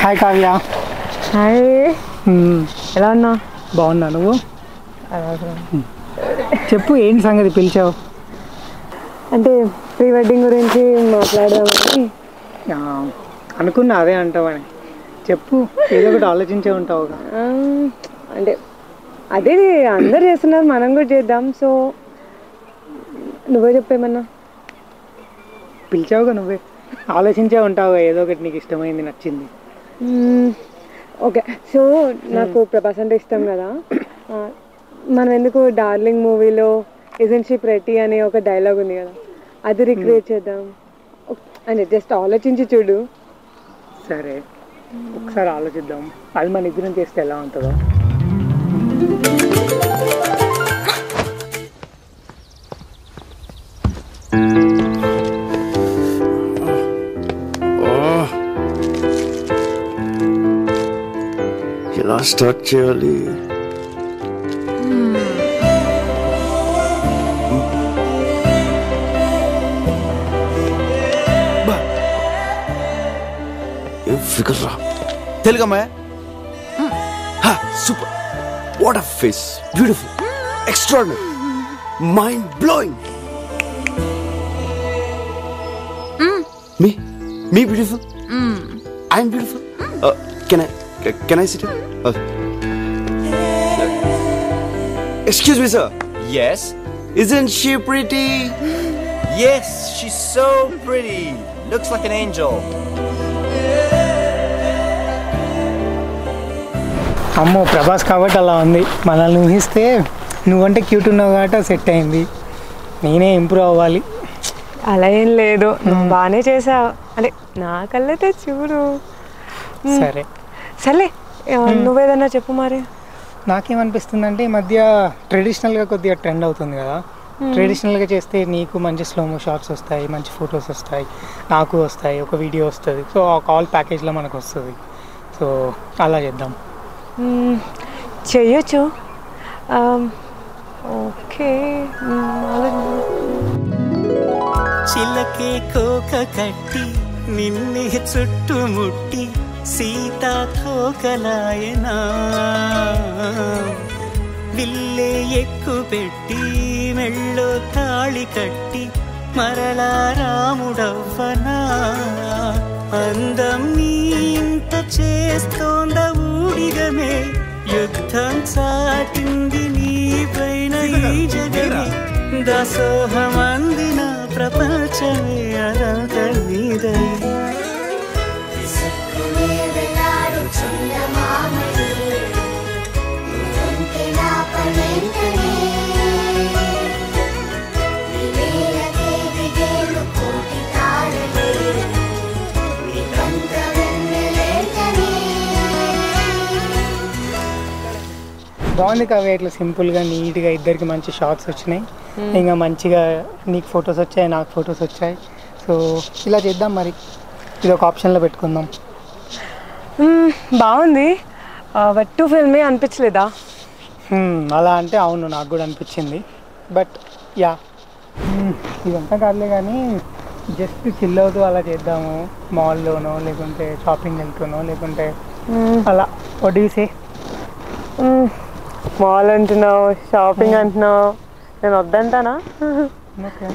Hi Kavya. Hi, ఎలా ఉన్నా? బాగున్నా, నువ్వు? చెప్పు, ఏంటి సంగతి పిలిచావు? అంటే ప్రీ వెడ్డింగ్ గురించి మాట్లాడదామని అనుకున్నా, అదే అంటావని. చెప్పు, ఏదో ఒకటి ఆలోచించే ఉంటావు. అంటే అదే అందరు చేస్తున్నారు, మనం కూడా చేద్దాం. సో నువ్వే చెప్పేమన్నా. పిలిచావుగా, నువ్వే ఆలోచించే ఉంటావుగా, ఏదో ఒకటి నీకు ఇష్టమైంది, నచ్చింది. ఓకే, సో నాకు ప్రభాస్ అంటే ఇష్టం కదా. మనం ఎందుకు డార్లింగ్ మూవీలో ఇజంట్ షీ ప్రెటీ అనే ఒక డైలాగ్ ఉంది కదా, అది రిక్రియేట్ చేద్దాం. అంటే జస్ట్ ఆలోచించి చూడు. సరే, ఒకసారి ఆలోచిద్దాం. అది మన ఇద్దరం చేస్తే ఎలా ఉంటుందో. ఎలా స్టార్ట్ చేయాలి? ఫిగర్ రా, తెలుగమ్మాయ. Super, what a face, beautiful, extraordinary, mind blowing. Me beautiful? I'm beautiful? Can I sit here? Excuse me, sir. Yes? Isn't she pretty? Yes, she's so pretty. Looks like an angel. అమ్మో, ప్రభాస్ కాబట్టి అలా ఉంది. మనల్ని ఊహిస్తే నువ్వంటే cute ఉన్నావు కాబట్టి set అయింది. నేనే ఇంప్రూవ్ అవ్వాలి. అలా ఏం లేదు, నువ్వు బాగానే చేసావు. అంటే నా కళ్ళైతే చూడు. సరే సర్లే, నువ్వేదన్నా చెప్పు మరి. నాకేమనిపిస్తుంది అంటే, ఈ మధ్య ట్రెడిషనల్గా కొద్దిగా ట్రెండ్ అవుతుంది కదా. ట్రెడిషనల్గా చేస్తే నీకు మంచి స్లోమో షాట్స్ వస్తాయి, మంచి ఫొటోస్ వస్తాయి, నాకు వస్తాయి, ఒక వీడియో వస్తుంది. సో ఆ కాల్ ప్యాకేజ్లో మనకు వస్తుంది. సో అలా చేద్దాం. చెయ్యొచ్చు. ఓకే, చిలకే కోక కట్టి నిన్నే చుట్టుముట్టి సీతాకోకలాయనా, విల్లే ఎక్కు పెట్టి మెళ్ళో తాళి కట్టి మరలా రాముడవ్వనా, అందం నీ ఇంత చేస్తోంద ఊడిగమే, యుద్ధం చాటింది నీ పైన ఈ జగమే, దాసోహమందిన ప్రపంచమే అదంత నీదై. బాగుంది కావ్య, ఇట్లా సింపుల్గా నీట్గా ఇద్దరికి మంచి షార్ట్స్ వచ్చినాయి. ఇంకా మంచిగా నీకు ఫొటోస్ వచ్చాయి, నాకు ఫొటోస్ వచ్చాయి. సో ఇలా చేద్దాం మరి, ఇది ఒక ఆప్షన్లో పెట్టుకుందాం. బాగుంది. బట్ టూ ఫిల్మే అనిపించలేదా? అలా అంటే అవును, నాకు కూడా అనిపించింది. బట్ యా, ఇదంతా కాదులే కానీ జస్ట్ చిల్ అవుతూ అలా చేద్దాము. మాల్లోనో లేకుంటే షాపింగ్ వెళ్తానో లేకుంటే అలా. What do you say? Mall అంటున్నావు, షాపింగ్ అంటున్నావు, నేను వద్దంటానా? ఓకే.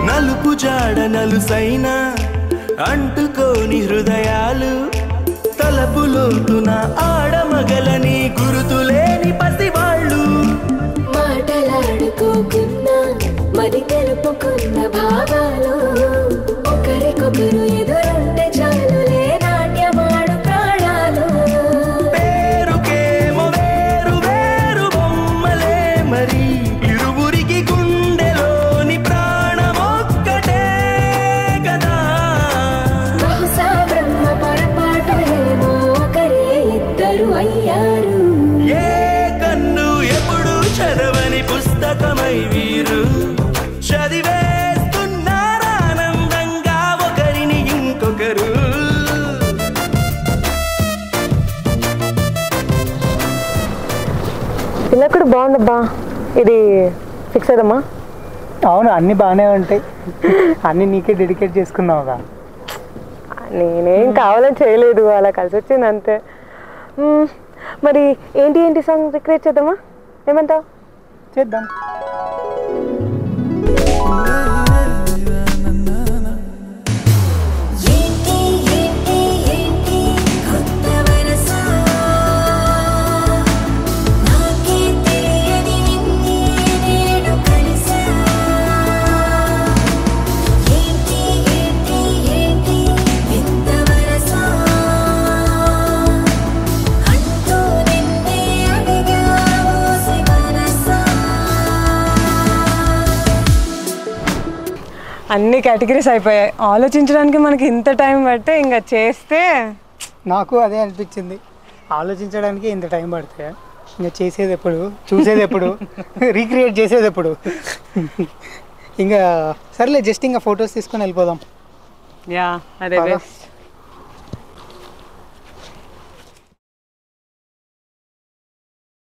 నలుపు జాడ నలుసైన అంటుకోని హృదయాలు, తలపులోతున ఆడమగలని గురుతులేని పసివాళ్ళు, మాటలాడుకోకున్నా మరి తెలుపుకున్న భావాలు, ఒకరికొకరు ఎదురుంటే చాలులే నాట్యమాడు ప్రాణాలు, పేరుకేమో వేరు వేరు బొమ్మలే మరి ఇరువురికి గుండెలోని ప్రాణమొక్కటే కదా, బహుశా బ్రహ్మ పొరపాటు ఏమో ఒకరే ఇద్దరు అయ్యారు, ఏ కన్ను ఎప్పుడు చదవని పుస్తకమై వీరు చదివేస్తున్నారానందంగా ఒకరిని ఇంకొకరు. ఇలా కూడా బాగుందబ్బా, ఇది ఫిక్స్ అవుదమ్మా? అవును, అన్నీ బాగానే ఉంటాయి. అన్నీ నీకే డెడికేట్ చేసుకున్నావుగా. నేనేం కావాలని చేయలేదు, అలా కలిసి వచ్చింది అంతే. మరి ఏంటి సాంగ్ రిక్రియేట్ చేద్దామా, ఏమంటావు? చేద్దాం. అన్ని కేటగిరీస్ అయిపోయాయి. ఆలోచించడానికి మనకి ఇంత టైం పడితే ఇంకా చేస్తే నాకు అదే అనిపించింది, ఆలోచించడానికి ఇంత టైం పడితే ఇంకా చేసేది ఎప్పుడు, చూసేది ఎప్పుడు, రీక్రియేట్ చేసేది ఎప్పుడు. ఇంకా సర్లే జస్ట్ ఇంకా ఫొటోస్ తీసుకొని వెళ్ళిపోదాం. యా అదే బెస్ట్.